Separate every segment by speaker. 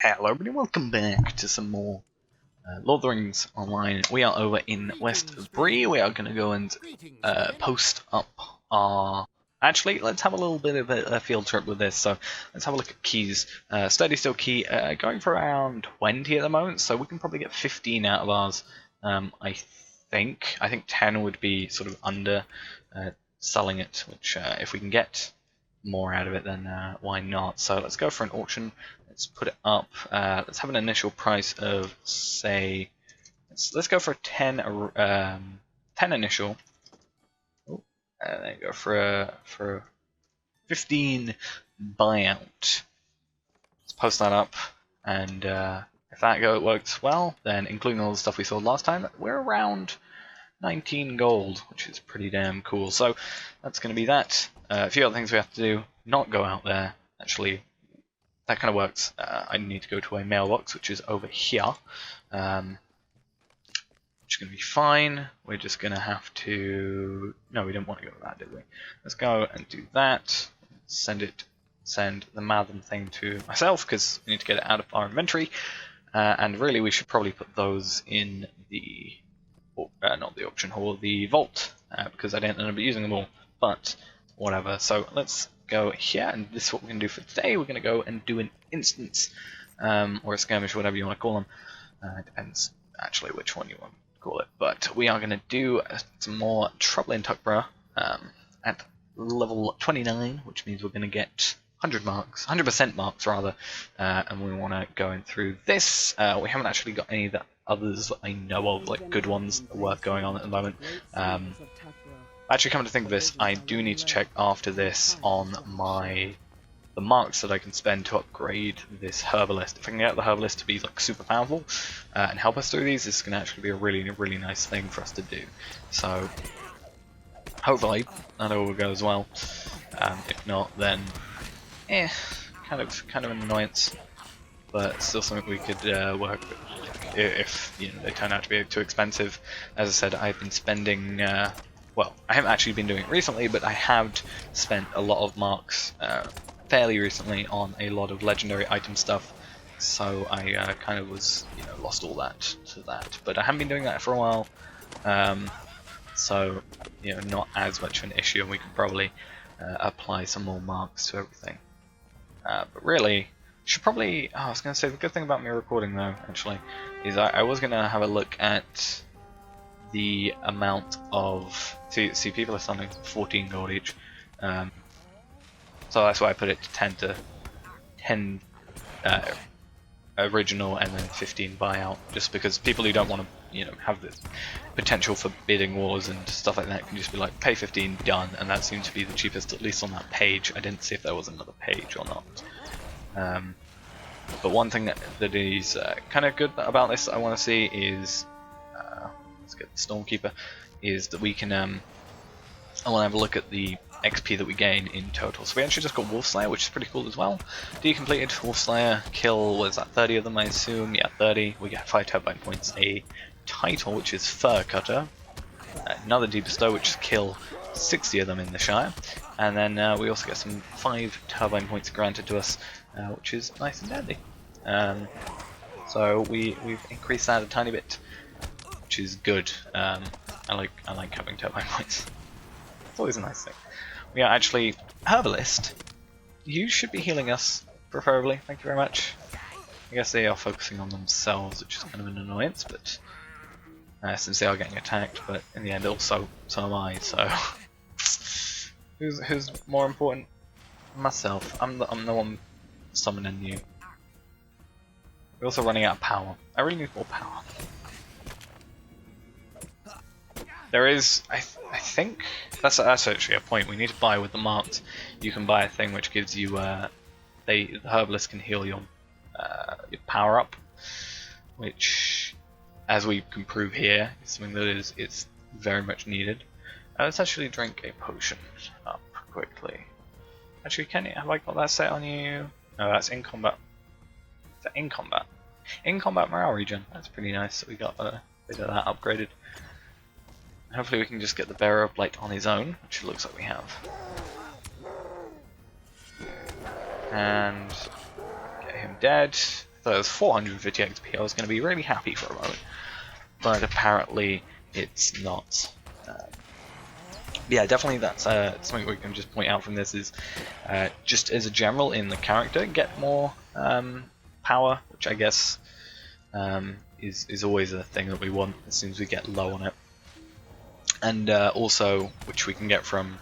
Speaker 1: Hello everybody, welcome back to some more Lord of the Rings Online. We are over in West of Bree. We are going to go and post up our... Actually, let's have a little bit of a field trip with this. So let's have a look at keys. Sturdy Steel Key going for around 20 at the moment, so we can probably get 15 out of ours. I think 10 would be sort of under selling it, which if we can get more out of it, then why not? So let's go for an auction. Let's put it up. Let's have an initial price of, say, let's go for a 10 initial. Oh, there you go, for a 15 buyout. Let's post that up, and if that works well, then including all the stuff we sold last time, we're around 19 gold, which is pretty damn cool. So that's going to be that. A few other things we have to do. Not go out there. Actually, that kind of works. I need to go to a mailbox, which is over here. Which is going to be fine. We're just going to have to... No, we didn't want to go to that, did we? Let's go and do that. Send the Matham thing to myself, because we need to get it out of our inventory. And really, we should probably put those in the... not the auction hall, the vault, because I didn't end up using them all, but whatever. So let's go here, and this is what we're going to do for today. We're going to go and do an instance, or a skirmish, whatever you want to call them. Depends actually which one you want to call it, but we are going to do some more trouble in Tuckborough at level 29, which means we're going to get 100 marks, 100% marks rather, and we want to go in through this. We haven't actually got any of the others that I know of, like good ones worth going on at the moment. Actually, come to think of this, I do need to check after this on the marks that I can spend to upgrade this herbalist. If I can get the herbalist to be like super powerful and help us through these, this can actually be a really nice thing for us to do. So hopefully that all goes well. If not, then kind of an annoyance, but still something we could work with if they turn out to be too expensive. As I said, I've been spending, well, I haven't actually been doing it recently, but I have spent a lot of marks fairly recently on a lot of legendary item stuff, so I kind of was, lost all that to that. But I haven't been doing that for a while, so, not as much of an issue, and we can probably apply some more marks to everything. But really, should probably... Oh, I was going to say, the good thing about me recording though, actually, is I was going to have a look at the amount of... See, people are selling 14 gold each, so that's why I put it to 10 original and then 15 buyout, just because people who don't want to, have the potential for bidding wars and stuff like that can just be like, pay 15, done, and that seems to be the cheapest, at least on that page. I didn't see if there was another page or not. But one thing that is kind of good about this that I want to see is, let's get the Stormkeeper, is that we can, I want to have a look at the XP that we gain in total. So we actually just got Wolfslayer, which is pretty cool as well. Completed Wolfslayer, kill, was that 30 of them I assume? Yeah, 30. We get 5 turbine points, a title, which is Fur Cutter, another Bestow, which is kill 60 of them in the Shire, and then we also get some 5 turbine points granted to us, which is nice and dandy. So we've increased that a tiny bit, which is good. I like having turbine points. It's always a nice thing. We are actually herbalist. You should be healing us, preferably. Thank you very much. I guess they are focusing on themselves, which is kind of an annoyance, but since they are getting attacked. But in the end, also so am I. So who's more important? Myself. I'm the one summoning you. We're also running out of power. I really need more power. There is, I think, that's actually a point. We need to buy with the marked. You can buy a thing which gives you, the herbalist can heal your power up, which, as we can prove here, is something that is very much needed. Let's actually drink a potion up quickly. Actually, have I got that set on you? No, that's in combat. Is that in combat? In combat morale regen. That's pretty nice that we got a bit of that upgraded. Hopefully we can just get the Bearer of Blight on his own, which it looks like we have. And get him dead. thought it was 450 XP, I was going to be really happy for a moment. But apparently it's not. Yeah, definitely that's something we can just point out from this is just as a general in the character, get more power, which I guess is always a thing that we want as soon as we get low on it. And also, which we can get from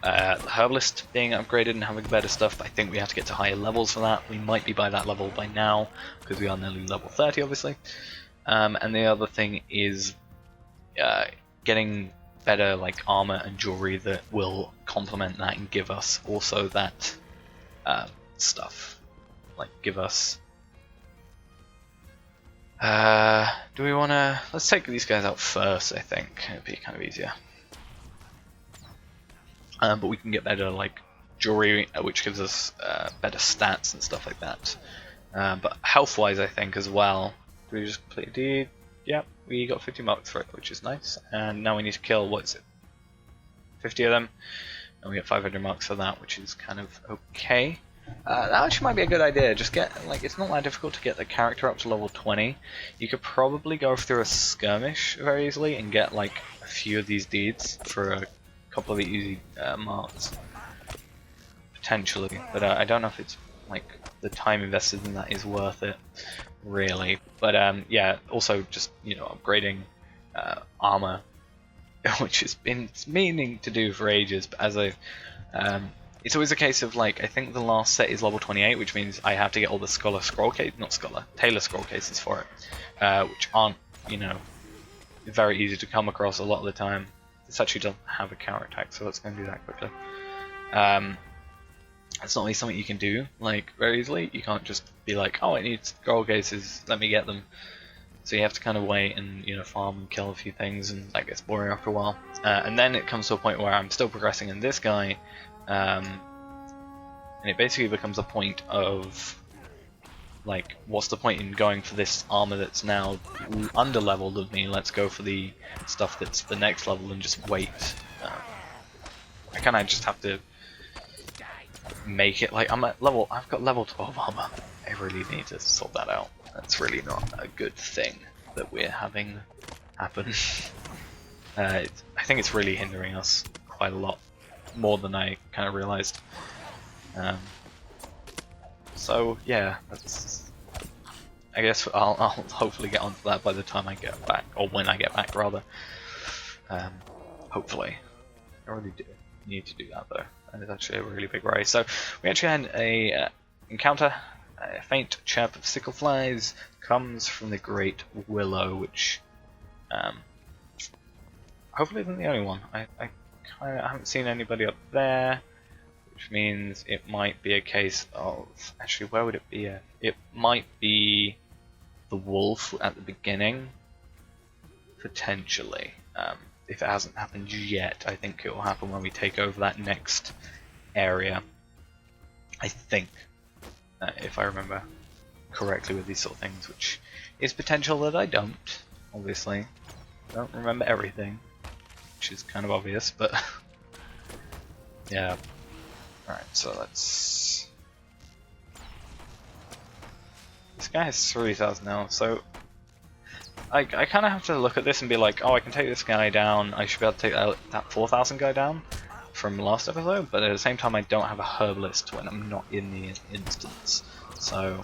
Speaker 1: the Herbalist being upgraded and having better stuff. I think we have to get to higher levels for that. We might be by that level by now, because we are nearly level 30 obviously. And the other thing is getting better like armor and jewelry that will complement that and give us also that stuff. Like give us... do we want to... Let's take these guys out first, I think. It'd be kind of easier. But we can get better like jewelry, which gives us better stats and stuff like that. But health-wise, I think as well. Do we just complete a deed? Yep, we got 50 marks for it, which is nice. And now we need to kill, what is it? 50 of them. And we get 500 marks for that, which is kind of okay. That actually might be a good idea. Just get, like, it's not that difficult to get the character up to level 20. You could probably go through a skirmish very easily and get, like, a few of these deeds for a couple of the easy marks. Potentially. But I don't know if it's, like, the time invested in that is worth it, really. But, yeah, also just, you know, upgrading armor, which has been meaning to do for ages, but as I've... it's always a case of, like, I think the last set is level 28, which means I have to get all the Tailor scroll cases for it, which aren't, you know, very easy to come across a lot of the time. This actually doesn't have a counter attack, so let's go and do that quickly. It's not really something you can do, like, very easily. You can't just be like, oh, I need scroll cases, let me get them. So you have to kind of wait and, you know, farm and kill a few things, and that gets boring after a while. And then it comes to a point where I'm still progressing in this guy, and it basically becomes a point of, like, what's the point in going for this armor that's now under leveled of me? Let's go for the stuff that's the next level and just wait. I kind of just have to make it like I've got level 12 armor. I really need to sort that out. That's really not a good thing that we're having happen. I think it's really hindering us quite a lot, more than I kind of realized. So yeah, that's, I guess I'll hopefully get onto that by the time I get back, or when I get back rather. Hopefully. I really do need to do that though, and it's actually a really big race. So we actually had a encounter. A faint chirp of sickle flies comes from the Great Willow, which hopefully isn't the only one. I haven't seen anybody up there, which means it might be a case of, actually, where would it be? It might be the wolf at the beginning, potentially. If it hasn't happened yet, I think it will happen when we take over that next area. I think, if I remember correctly with these sort of things, which is potential that I don't, obviously. I don't remember everything, which is kind of obvious, but yeah. Alright, so let's... This guy has 3,000 now, so I kind of have to look at this and be like, oh, I can take this guy down, I should be able to take that 4,000 guy down from last episode, but at the same time I don't have a herbalist when I'm not in the instance, so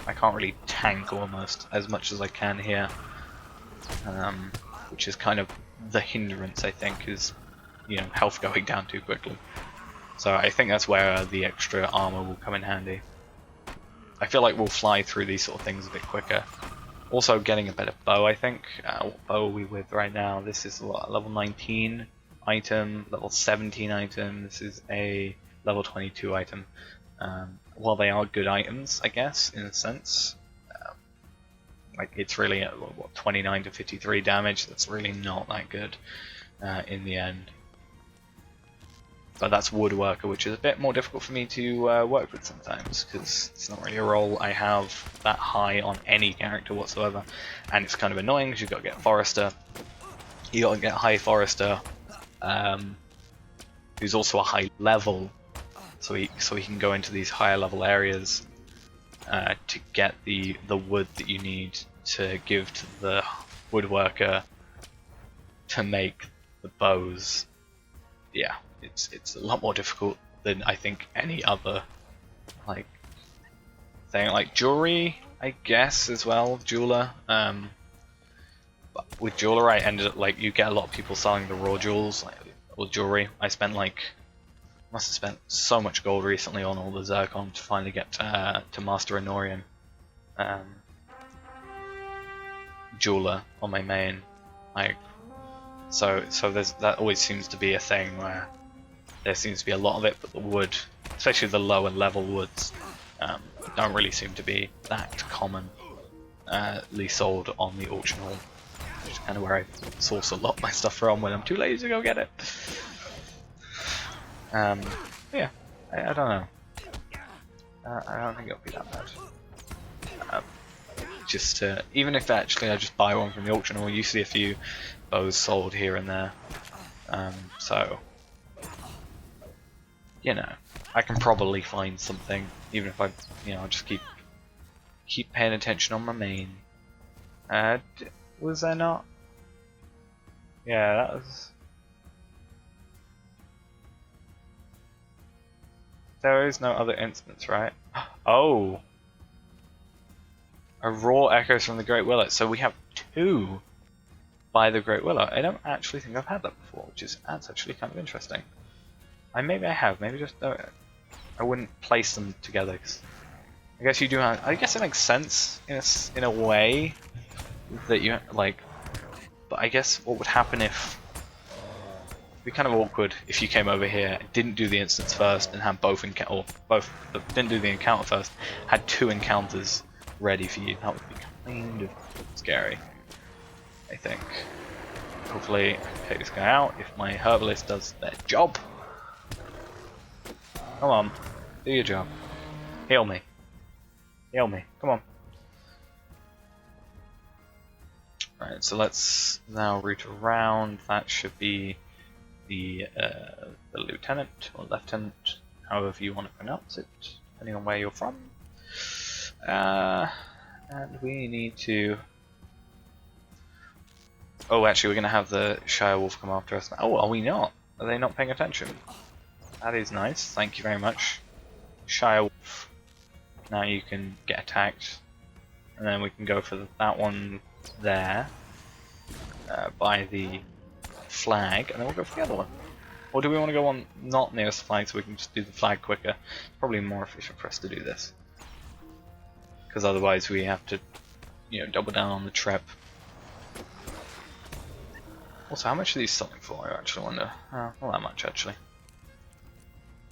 Speaker 1: I can't really tank almost as much as I can here, which is kind of the hindrance, I think, is, you know, health going down too quickly. So I think that's where the extra armor will come in handy. I feel like we'll fly through these sort of things a bit quicker. Also getting a better bow, I think. What bow are we with right now? This is what, level 19 item, level 17 item, this is a level 22 item. While they are good items, I guess, in a sense, like it's really at what, 29 to 53 damage, that's really not that good in the end. But that's woodworker, which is a bit more difficult for me to work with sometimes, because it's not really a role I have that high on any character whatsoever, and it's kind of annoying because you've got to get forester, you got to get high forester, who's also a high level, so he can go into these higher level areas, to get the wood that you need to give to the woodworker to make the bows. Yeah, it's a lot more difficult than I think any other like thing, like jewelry, I guess, as well, jeweler. But with jeweler, I ended up like you get a lot of people selling the raw jewels, like, or jewelry. I spent must have spent so much gold recently on all the zircon to finally get to master Anorian jeweler on my main. Like, so that always seems to be a thing where there seems to be a lot of it, but the wood, especially the lower level woods, don't really seem to be that commonly sold on the auction hall, which is kind of where I source a lot of my stuff from when I'm too lazy to go get it. Yeah, I don't know. I don't think it'll be that bad. Just even if actually I just buy one from the auction hall, you see a few bows sold here and there. So, you know, I can probably find something, even if I, I'll just keep paying attention on my main. Was there not? Yeah, that was. There is no other instance, right? Oh! A raw echoes from the Great Willow. So we have 2 by the Great Willow. I don't actually think I've had that before, that's actually kind of interesting. Maybe I have, maybe just I wouldn't place them together. Cause I guess you do have. I guess it makes sense in a way that you like. But I guess what would happen if it'd be kind of awkward if you came over here, didn't do the instance first, and had didn't do the encounter first, had 2 encounters ready for you. That would be kind of scary, I think. Hopefully, I can take this guy out if my herbalist does their job. Come on, do your job. Heal me. Heal me. Come on. Right, so let's now route around. That should be the lieutenant or lieutenant, however you want to pronounce it, depending on where you're from. And we need to. Oh, actually, we're going to have the Shire Wolf come after us. Oh, are we not? Are they not paying attention? That is nice. Thank you very much, Shire Wolf. Now you can get attacked, and then we can go for that one there by the flag, and then we'll go for the other one. Or do we want to go on not nearest the flag so we can just do the flag quicker? It's probably more efficient for us to do this, because otherwise we have to, double down on the trip. Also, how much are these selling for? I actually wonder. Not that much, actually.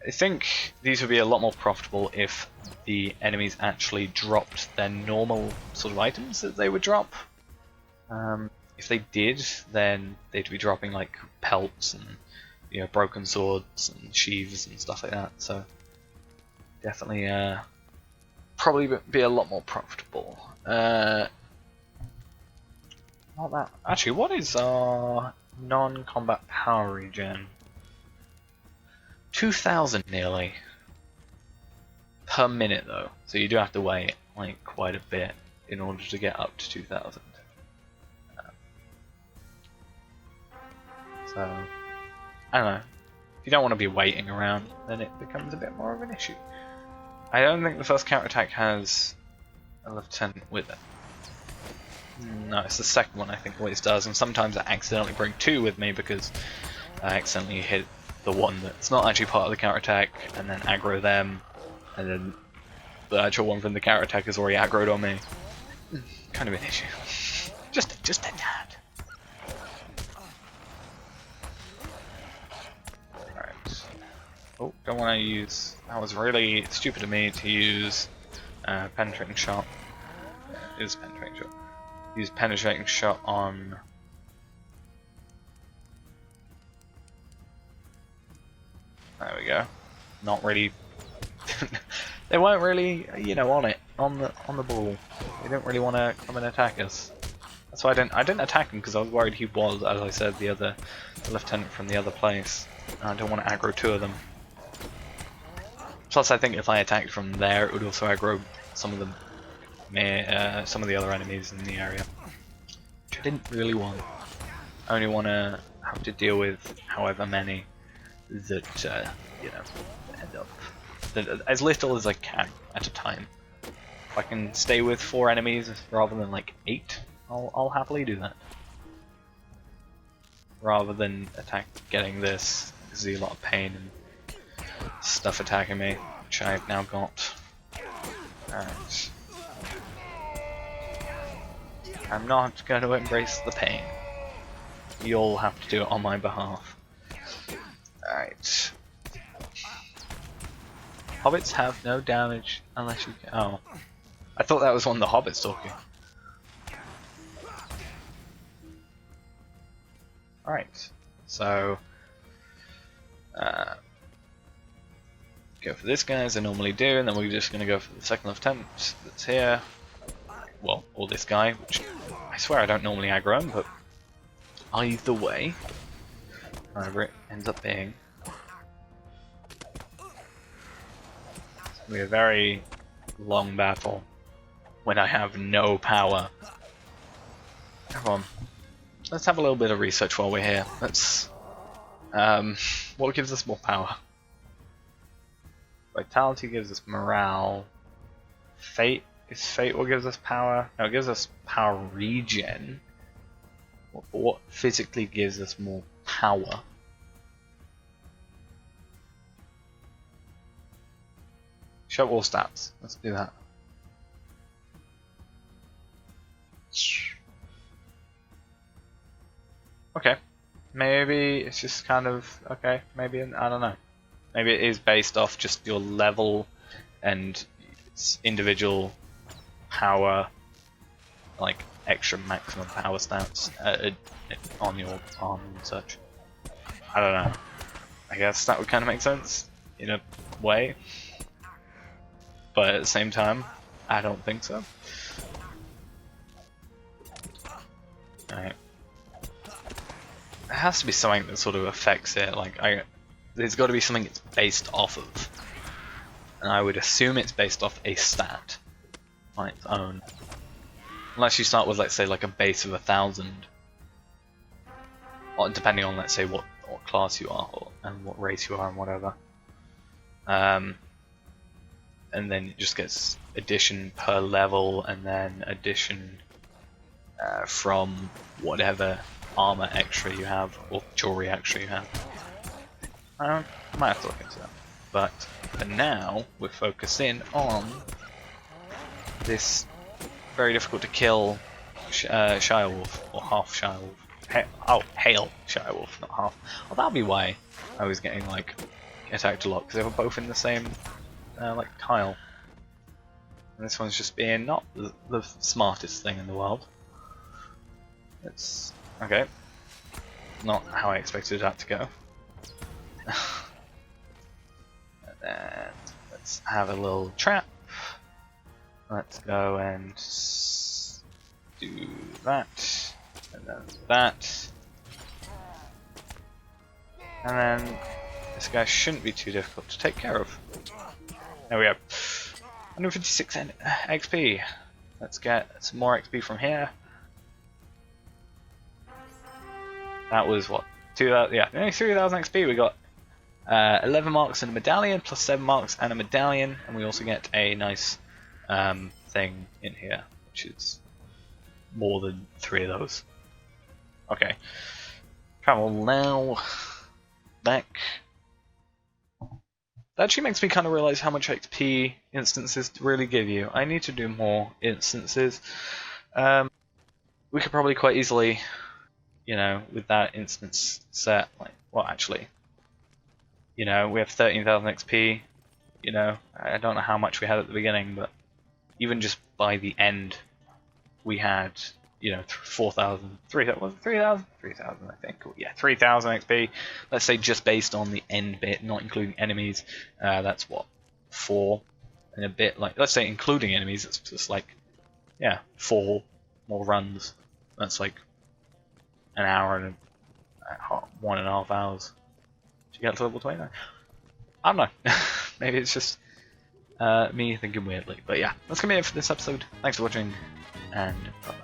Speaker 1: I think these would be a lot more profitable if the enemies actually dropped their normal sort of items that they would drop. If they did, then they'd be dropping like pelts and broken swords and sheaves and stuff like that. So definitely, probably be a lot more profitable. Not that. Actually, what is our non-combat power regen? 2,000 nearly per minute though, so you do have to wait like quite a bit in order to get up to 2,000. So I don't know. If you don't want to be waiting around, then it becomes a bit more of an issue. I don't think the first counterattack has a lieutenant with it. No, it's the second one I think always does, and sometimes I accidentally bring 2 with me because I accidentally hit the one that's not actually part of the counterattack and then aggro them, and then the actual one from the counterattack is already aggroed on me. Kind of an issue. Just a tad. Alright. Oh, don't want to use. That was really stupid of me to use penetrating shot. It is penetrating shot. Use penetrating shot on. There we go. Not really. They weren't really, on it, on the ball. They didn't really want to come and attack us. That's why I didn't attack him, because I was worried he was, as I said, the lieutenant from the other place. I don't want to aggro 2 of them. Plus, I think if I attacked from there, it would also aggro some of some of the other enemies in the area, which I didn't really want. I only want to have to deal with however many that you know, end up as little as I can at a time. If I can stay with 4 enemies rather than like 8, I'll happily do that. Rather than getting this, because there's a lot of pain and stuff attacking me, which I've now got. Alright. I'm not going to embrace the pain. You'll have to do it on my behalf. Alright. Hobbits have no damage unless you can. Oh. I thought that was one of the hobbits talking. Alright. So. Go for this guy as I normally do, and then we're just going to go for the second attempt that's here. Well, or this guy, which I swear I don't normally aggro him, but either way, however it ends up being, it's going to be a very long battle when I have no power. Come on, let's have a little bit of research while we're here. Let's, what gives us more power? Vitality gives us morale. Fate, is fate what gives us power? No, it gives us power regen. What physically gives us more power? Show all stats. Let's do that. Okay. Maybe it's just kind of okay. Maybe I don't know. Maybe it is based off just your level and its individual power, like extra maximum power stats on your arm and such. I don't know. I guess that would kind of make sense in a way, but at the same time, I don't think so. Alright. There has to be something that sort of affects it. Like there's got to be something it's based off of, and I would assume it's based off a stat on its own, unless you start with, let's say, like a base of 1,000, or depending on, let's say, what class you are and what race you are and whatever, and then it just gets addition per level, and then addition from whatever armor extra you have or jewelry extra you have. I might have to look into that. But for now, we're focusing on this very difficult to kill Shire Wolf, or half Shire Wolf. Hail Shire Wolf, not half. Well, that'll be why I was getting like attacked a lot, because they were both in the same like tile. And this one's just being not the smartest thing in the world. It's okay. Not how I expected that to go. And let's have a little trap. Let's go and do that, and then that, and then this guy shouldn't be too difficult to take care of. There we go. 156 XP. Let's get some more XP from here. That was what? 2,000? Yeah, only 3,000 XP. We got 11 marks and a medallion, plus 7 marks and a medallion, and we also get a nice thing in here, which is more than 3 of those. Okay. Travel now. Back. That actually makes me kind of realize how much XP instances really give you. I need to do more instances. We could probably quite easily, you know, with that instance set, like, well, actually, you know, we have 13,000 XP, you know, I don't know how much we had at the beginning, but even just by the end, we had, you know, 4,000, 3,000, 3,000, I think, yeah, 3,000 XP, let's say just based on the end bit, not including enemies, that's what, 4 and a bit, like, let's say including enemies, it's just like, yeah, 4 more runs, that's like an hour and 1.5 hours to get to level 29. I don't know. Maybe it's just me thinking weirdly. But yeah, that's gonna be it for this episode. Thanks for watching, and bye.